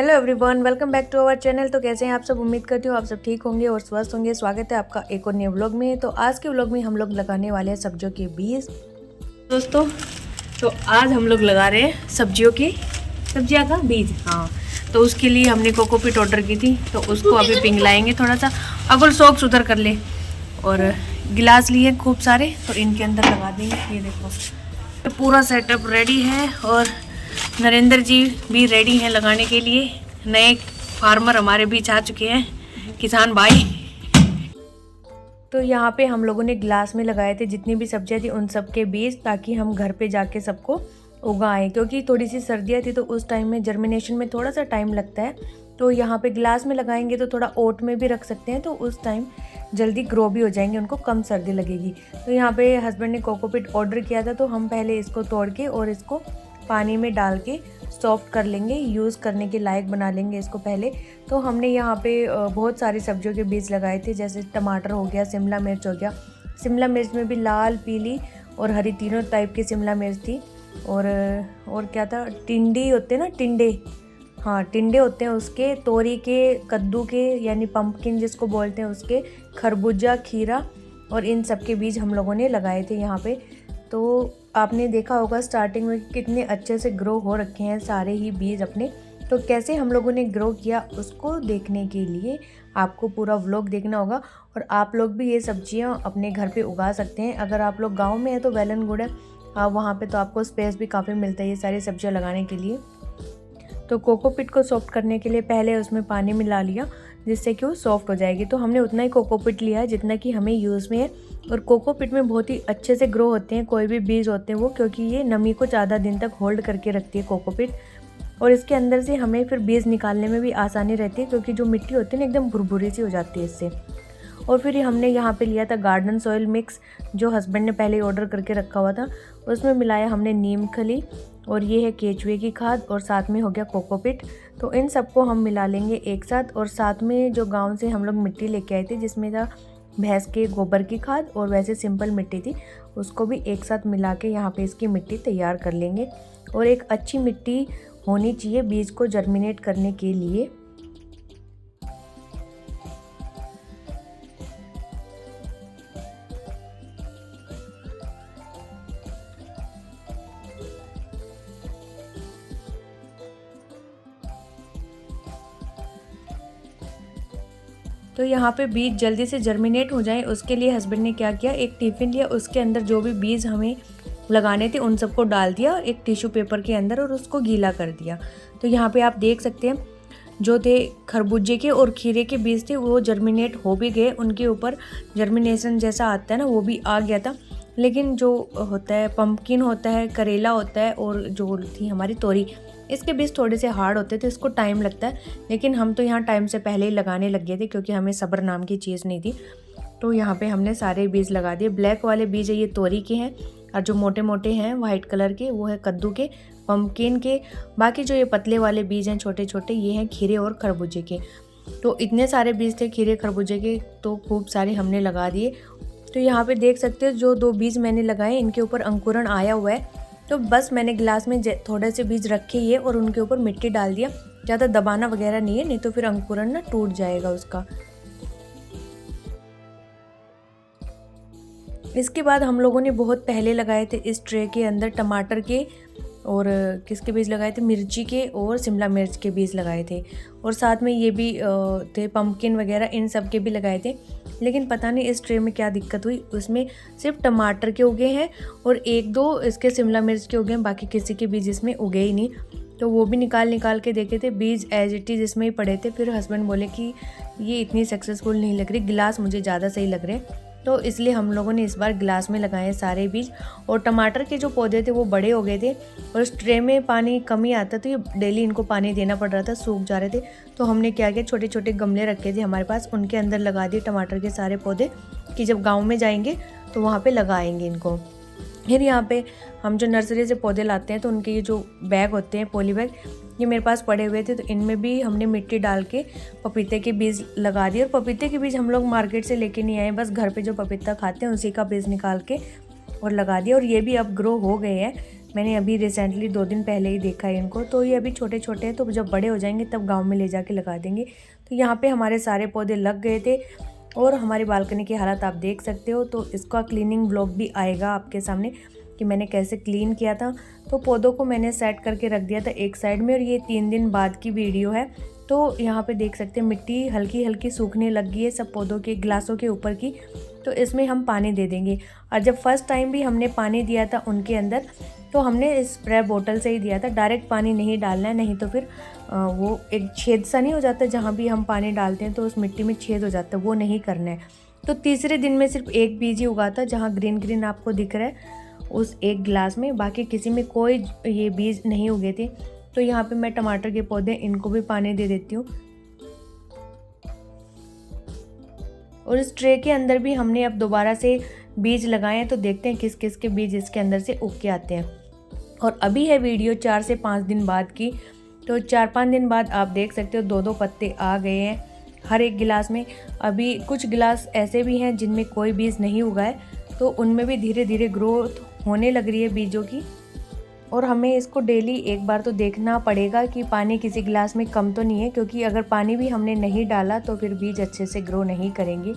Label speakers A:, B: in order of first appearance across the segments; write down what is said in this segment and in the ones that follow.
A: Hello everyone, welcome back to our channel. तो कैसे हैं आप सब? उम्मीद करती हूँ आप सब ठीक होंगे और स्वस्थ होंगे। स्वागत है आपका एक और नए व्लॉग में। तो आज के व्लॉग में हम लोग लगाने वाले हैं सब्जियों के बीज। दोस्तों, तो आज हम लोग लगा रहे हैं सब्जियाँ का बीज। हाँ, तो उसके लिए हमने कोकोपीट ऑर्डर की थी, तो उसको अभी पिघलाएंगे थोड़ा सा, अगर शौक सुधर कर ले। और गिलास लिए खूब सारे, तो इनके अंदर लगा देंगे। ये देखो, तो पूरा सेटअप रेडी है और नरेंद्र जी भी रेडी हैं लगाने के लिए। नए फार्मर हमारे बीच आ चुके हैं, किसान भाई। तो यहाँ पे हम लोगों ने गिलास में लगाए थे जितनी भी सब्जियाँ थी उन सब के बीज, ताकि हम घर पे जाके सबको उगाएं। क्योंकि थोड़ी सी सर्दियाँ थी तो उस टाइम में जर्मिनेशन में थोड़ा सा टाइम लगता है। तो यहाँ पे गिलास में लगाएंगे तो थोड़ा ओट में भी रख सकते हैं, तो उस टाइम जल्दी ग्रो भी हो जाएंगे, उनको कम सर्दी लगेगी। तो यहाँ पे हस्बैंड ने कोकोपीट ऑर्डर किया था, तो हम पहले इसको तोड़ के और इसको पानी में डाल के सॉफ्ट कर लेंगे, यूज़ करने के लायक बना लेंगे इसको पहले। तो हमने यहाँ पे बहुत सारी सब्जियों के बीज लगाए थे, जैसे टमाटर हो गया, शिमला मिर्च हो गया। शिमला मिर्च में भी लाल, पीली और हरी तीनों टाइप की शिमला मिर्च थी। और क्या था, टिंडे होते हैं ना, टिंडे। हाँ, टिंडे होते हैं उसके, तोरी के, कद्दू के यानी पंपकिन जिसको बोलते हैं उसके, खरबूजा, खीरा, और इन सब के बीज हम लोगों ने लगाए थे यहाँ पे। तो आपने देखा होगा स्टार्टिंग में कितने अच्छे से ग्रो हो रखे हैं सारे ही बीज अपने। तो कैसे हम लोगों ने ग्रो किया उसको देखने के लिए आपको पूरा व्लॉग देखना होगा। और आप लोग भी ये सब्जियां अपने घर पे उगा सकते हैं। अगर आप लोग गांव में हैं तो वेल एंड गुड है, वहाँ पे तो आपको स्पेस भी काफ़ी मिलता है ये सारी सब्जियां लगाने के लिए। तो कोकोपीट को सॉफ्ट करने के लिए पहले उसमें पानी मिला लिया, जिससे कि वो सॉफ्ट हो जाएगी। तो हमने उतना ही कोकोपीट लिया है जितना कि हमें यूज़ में है। और कोकोपीट में बहुत ही अच्छे से ग्रो होते हैं कोई भी बीज होते हैं वो, क्योंकि ये नमी को ज़्यादा दिन तक होल्ड करके रखती है कोकोपीट। और इसके अंदर से हमें फिर बीज निकालने में भी आसानी रहती है, क्योंकि जो मिट्टी होती है ना एकदम भुरभुरी सी हो जाती है इससे। और फिर हमने यहाँ पे लिया था गार्डन सॉइल मिक्स, जो हस्बैंड ने पहले ही ऑर्डर करके रखा हुआ था। उसमें मिलाया हमने नीम खली, और ये है केचुए की खाद, और साथ में हो गया कोकोपीट। तो इन सबको हम मिला लेंगे एक साथ। और साथ में जो गांव से हम लोग मिट्टी लेके आए थे, जिसमें था भैंस के गोबर की खाद और वैसे सिंपल मिट्टी थी, उसको भी एक साथ मिला के यहाँ पे इसकी मिट्टी तैयार कर लेंगे। और एक अच्छी मिट्टी होनी चाहिए बीज को जर्मिनेट करने के लिए। तो यहाँ पे बीज जल्दी से जर्मिनेट हो जाए उसके लिए हस्बैंड ने क्या किया, एक टिफ़िन लिया, उसके अंदर जो भी बीज हमें लगाने थे उन सबको डाल दिया एक टिश्यू पेपर के अंदर, और उसको गीला कर दिया। तो यहाँ पे आप देख सकते हैं जो थे खरबूजे के और खीरे के बीज थे वो जर्मिनेट हो भी गए, उनके ऊपर जर्मिनेशन जैसा आता है ना वो भी आ गया था। लेकिन जो होता है पंपकिन होता है, करेला होता है, और जो थी हमारी तोरी, इसके बीज थोड़े से हार्ड होते थे, इसको टाइम लगता है। लेकिन हम तो यहाँ टाइम से पहले ही लगाने लग गए थे, क्योंकि हमें सब्र नाम की चीज़ नहीं थी। तो यहाँ पे हमने सारे बीज लगा दिए। ब्लैक वाले बीज है ये तोरी के हैं, और जो मोटे मोटे हैं वाइट कलर के वो है कद्दू के, पंपकिन के। बाकी जो ये पतले वाले बीज हैं छोटे छोटे, ये हैं खीरे और खरबूजे के। तो इतने सारे बीज थे खीरे खरबूजे के, तो खूब सारे हमने लगा दिए। तो यहाँ पे देख सकते हो जो 2 बीज मैंने लगाए इनके ऊपर अंकुरण आया हुआ है। तो बस मैंने गिलास में थोड़े से बीज रखे ही है और उनके ऊपर मिट्टी डाल दिया। ज़्यादा दबाना वगैरह नहीं है, नहीं तो फिर अंकुरण ना टूट जाएगा उसका। इसके बाद हम लोगों ने बहुत पहले लगाए थे इस ट्रे के अंदर टमाटर के, और किसके बीज लगाए थे, मिर्ची के और शिमला मिर्च के बीज लगाए थे। और साथ में ये भी थे पंपकिन वगैरह, इन सब के भी लगाए थे। लेकिन पता नहीं इस ट्रे में क्या दिक्कत हुई, उसमें सिर्फ टमाटर के उगे हैं और 1-2 इसके शिमला मिर्च के उगे हैं, बाकी किसी के बीज इसमें उगे ही नहीं। तो वो भी निकाल के देखे थे, बीज एज इट इज़ इसमें ही पड़े थे। फिर हस्बैंड बोले कि ये इतनी सक्सेसफुल नहीं लग रही, गिलास मुझे ज़्यादा सही लग रहे हैं। तो इसलिए हम लोगों ने इस बार गिलास में लगाए सारे बीज। और टमाटर के जो पौधे थे वो बड़े हो गए थे, और उस ट्रे में पानी कम ही आता, तो ये डेली इनको पानी देना पड़ रहा था, सूख जा रहे थे। तो हमने क्या किया, छोटे छोटे गमले रखे थे हमारे पास, उनके अंदर लगा दिए टमाटर के सारे पौधे, कि जब गाँव में जाएंगे तो वहाँ पर लगाएंगे इनको। फिर यहाँ पे हम जो नर्सरी से पौधे लाते हैं तो उनके ये जो बैग होते हैं, पॉली बैग, ये मेरे पास पड़े हुए थे। तो इनमें भी हमने मिट्टी डाल के पपीते के बीज लगा दिए। और पपीते के बीज हम लोग मार्केट से लेके नहीं आए, बस घर पे जो पपीता खाते हैं उसी का बीज निकाल के और लगा दिया। और ये भी अब ग्रो हो गए हैं, मैंने अभी रिसेंटली 2 दिन पहले ही देखा है इनको। तो ये अभी छोटे छोटे हैं, तो जब बड़े हो जाएंगे तब गांव में ले जाके लगा देंगे। तो यहाँ पे हमारे सारे पौधे लग गए थे और हमारी बालकनी की हालत आप देख सकते हो। तो इसका क्लीनिंग व्लॉग भी आएगा आपके सामने कि मैंने कैसे क्लीन किया था। तो पौधों को मैंने सेट करके रख दिया था एक साइड में, और ये 3 दिन बाद की वीडियो है। तो यहाँ पे देख सकते हैं मिट्टी हल्की हल्की सूखने लग गई है सब पौधों के ग्लासों के ऊपर की। तो इसमें हम पानी दे देंगे। और जब फर्स्ट टाइम भी हमने पानी दिया था उनके अंदर, तो हमने स्प्रे बोतल से ही दिया था। डायरेक्ट पानी नहीं डालना है, नहीं तो फिर वो एक छेद सा नहीं हो जाता, जहाँ भी हम पानी डालते हैं तो उस मिट्टी में छेद हो जाता है, वो नहीं करना है। तो तीसरे दिन में सिर्फ एक बीज ही उगा था, जहाँ ग्रीन ग्रीन आपको दिख रहा है उस एक गिलास में, बाकी किसी में कोई ये बीज नहीं उगे थे। तो यहाँ पे मैं टमाटर के पौधे इनको भी पानी दे देती हूँ। और इस ट्रे के अंदर भी हमने अब दोबारा से बीज लगाए हैं, तो देखते हैं किस किस के बीज इसके अंदर से उग के आते हैं। और अभी है वीडियो 4 से 5 दिन बाद की। तो 4-5 दिन बाद आप देख सकते हो 2-2 पत्ते आ गए हैं हर एक गिलास में। अभी कुछ गिलास ऐसे भी हैं जिनमें कोई बीज नहीं उगा है, तो उनमें भी धीरे धीरे ग्रोथ होने लग रही है बीजों की। और हमें इसको डेली एक बार तो देखना पड़ेगा कि पानी किसी गिलास में कम तो नहीं है, क्योंकि अगर पानी भी हमने नहीं डाला तो फिर बीज अच्छे से ग्रो नहीं करेंगे।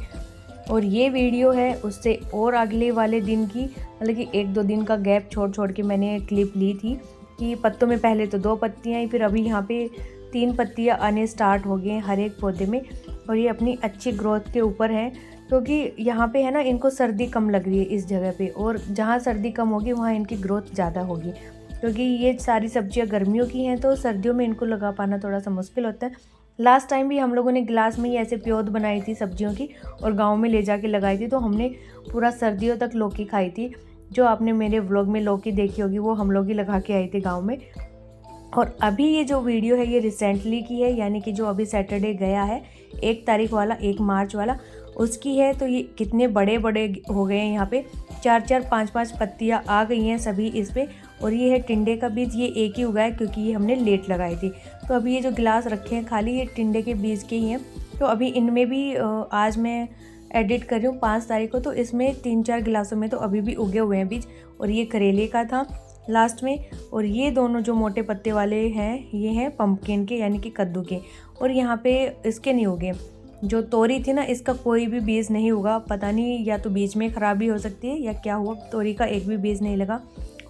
A: और ये वीडियो है उससे और अगले वाले दिन की, मतलब कि 1-2 दिन का गैप छोड़ के मैंने क्लिप ली थी कि पत्तों में पहले तो 2 पत्तियाँ आई, फिर अभी यहाँ पे 3 पत्तियाँ आने स्टार्ट हो गए हैं हर एक पौधे में। और ये अपनी अच्छी ग्रोथ के ऊपर है, क्योंकि यहाँ पे है ना, इनको सर्दी कम लग रही है इस जगह पे, और जहाँ सर्दी कम होगी वहाँ इनकी ग्रोथ ज़्यादा होगी। क्योंकि ये सारी सब्जियाँ गर्मियों की हैं, तो सर्दियों में इनको लगा पाना थोड़ा सा मुश्किल होता है। लास्ट टाइम भी हम लोगों ने गिलास में ही ऐसे प्योद बनाई थी सब्जियों की और गांव में ले जाके लगाई थी, तो हमने पूरा सर्दियों तक लौकी खाई थी। जो आपने मेरे व्लॉग में लौकी देखी होगी वो हम लोग ही लगा के आए थे गाँव में। और अभी ये जो वीडियो है ये रिसेंटली की है, यानी कि जो अभी सैटरडे गया है 1 तारीख वाला, 1 मार्च वाला, उसकी है। तो ये कितने बड़े बड़े हो गए हैं, यहाँ पे 4-4, 5-5 पत्तियाँ आ गई हैं सभी इस पे। और ये है टिंडे का बीज, ये एक ही उगा है क्योंकि ये हमने लेट लगाई थी। तो अभी ये जो गिलास रखे हैं खाली, ये टिंडे के बीज के ही हैं। तो अभी इनमें भी आज मैं एडिट कर रही हूँ 5 तारीख को, तो इसमें 3-4 गिलासों में तो अभी भी उगे हुए हैं बीज। और ये करेले का था लास्ट में। और ये दोनों जो मोटे पत्ते वाले हैं ये हैं पम्पकिन के, यानी कि कद्दू के। और यहाँ पे इसके नहीं उगे। जो तोरी थी ना, इसका कोई भी बीज नहीं होगा, पता नहीं या तो बीज में खराबी हो सकती है या क्या हुआ, तोरी का एक भी बीज नहीं लगा।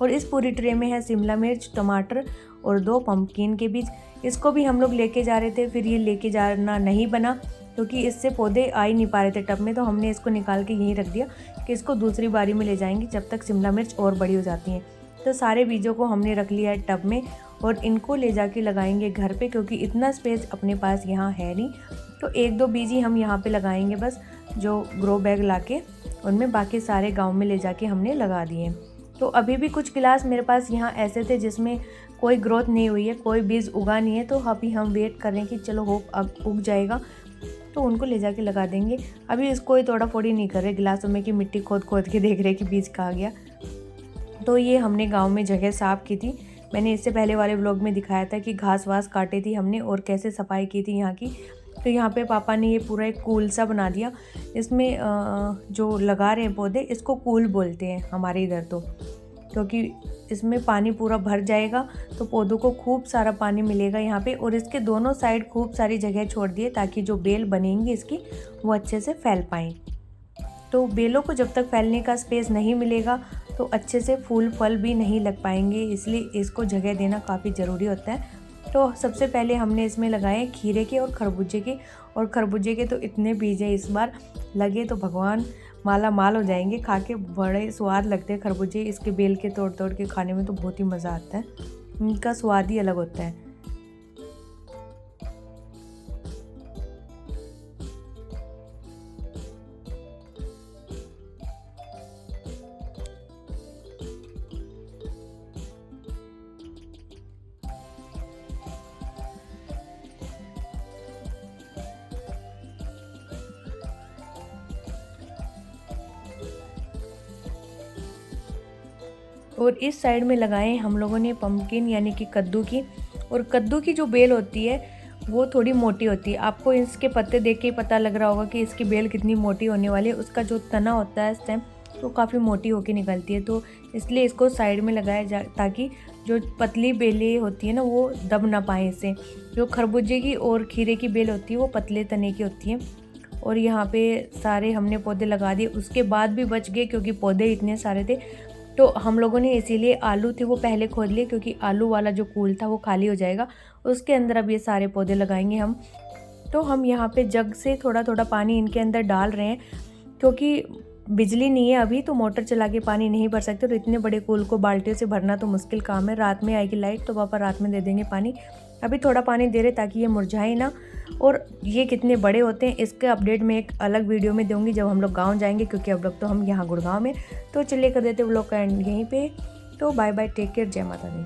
A: और इस पूरी ट्रे में है शिमला मिर्च, टमाटर और 2 पम्पकिन के बीज। इसको भी हम लोग लेके जा रहे थे, फिर ये लेके जाना नहीं बना क्योंकि इससे पौधे आ ही नहीं पा रहे थे टब में। तो हमने इसको निकाल के यहीं रख दिया कि इसको दूसरी बारी में ले जाएंगे जब तक शिमला मिर्च और बड़ी हो जाती हैं। तो सारे बीजों को हमने रख लिया है टब में और इनको ले जाके लगाएंगे घर पे, क्योंकि इतना स्पेस अपने पास यहाँ है नहीं। तो 1-2 बीज ही हम यहाँ पे लगाएंगे बस, जो ग्रो बैग लाके उनमें, बाकी सारे गांव में ले जाके हमने लगा दिए। तो अभी भी कुछ गिलास मेरे पास यहाँ ऐसे थे जिसमें कोई ग्रोथ नहीं हुई है, कोई बीज उगा नहीं है। तो अभी हम वेट कर रहे हैं कि चलो होप अब उग जाएगा, तो उनको ले जाके लगा देंगे। अभी इसको तोड़ा फोड़ी नहीं कर रहे गिलासों में कि मिट्टी खोद खोद के देख रहे कि बीज कहाँ गया। तो ये हमने गांव में जगह साफ़ की थी। मैंने इससे पहले वाले व्लॉग में दिखाया था कि घास वास काटे थी हमने और कैसे सफाई की थी यहाँ की। तो यहाँ पे पापा ने ये पूरा एक कूल सा बना दिया। इसमें जो लगा रहे हैं पौधे, इसको कूल बोलते हैं हमारे इधर, तो क्योंकि इसमें पानी पूरा भर जाएगा तो पौधों को खूब सारा पानी मिलेगा यहाँ पे। और इसके दोनों साइड खूब सारी जगह छोड़ दिए ताकि जो बेल बनेंगी इसकी वो अच्छे से फैल पाएँ। तो बेलों को जब तक फैलने का स्पेस नहीं मिलेगा तो अच्छे से फूल फल भी नहीं लग पाएंगे, इसलिए इसको जगह देना काफ़ी ज़रूरी होता है। तो सबसे पहले हमने इसमें लगाए खीरे के और खरबूजे के। और खरबूजे के तो इतने बीज हैं इस बार लगे, तो भगवान माला माल हो जाएंगे। खा के बड़े स्वाद लगते हैं खरबूजे, इसके बेल के तोड़ तोड़ के खाने में तो बहुत ही मज़ा आता है, इनका स्वाद ही अलग होता है। और इस साइड में लगाए हम लोगों ने पम्पकिन यानी कि कद्दू की। और कद्दू की जो बेल होती है वो थोड़ी मोटी होती है। आपको इसके पत्ते देख के ही पता लग रहा होगा कि इसकी बेल कितनी मोटी होने वाली है। उसका जो तना होता है स्टेम तो काफ़ी मोटी होके निकलती है, तो इसलिए इसको साइड में लगाया जाए ताकि जो पतली बेलें होती है ना वो दब ना पाए इससे। जो खरबूजे की और खीरे की बेल होती है वो पतले तने की होती है। और यहाँ पे सारे हमने पौधे लगा दिए, उसके बाद भी बच गए क्योंकि पौधे इतने सारे थे। तो हम लोगों ने इसीलिए आलू थे वो पहले खोद लिए, क्योंकि आलू वाला जो कूल था वो खाली हो जाएगा, उसके अंदर अब ये सारे पौधे लगाएंगे हम। तो हम यहाँ पे जग से थोड़ा थोड़ा पानी इनके अंदर डाल रहे हैं, क्योंकि बिजली नहीं है अभी, तो मोटर चला के पानी नहीं भर सकते। और इतने बड़े कूल को बाल्टियों से भरना तो मुश्किल काम है। रात में आएगी लाइट तो पापा रात में दे देंगे पानी। अभी थोड़ा पानी दे रहे ताकि ये मुरझाए ना। और ये कितने बड़े होते हैं इसके अपडेट मैं एक अलग वीडियो में दूंगी जब हम लोग गाँव जाएंगे, क्योंकि अब लोग तो हम यहाँ गुड़गांव में। तो चलिए कर देते व्लॉग का एंड यहीं पे। तो बाय बाय, टेक केयर, जय माता दी।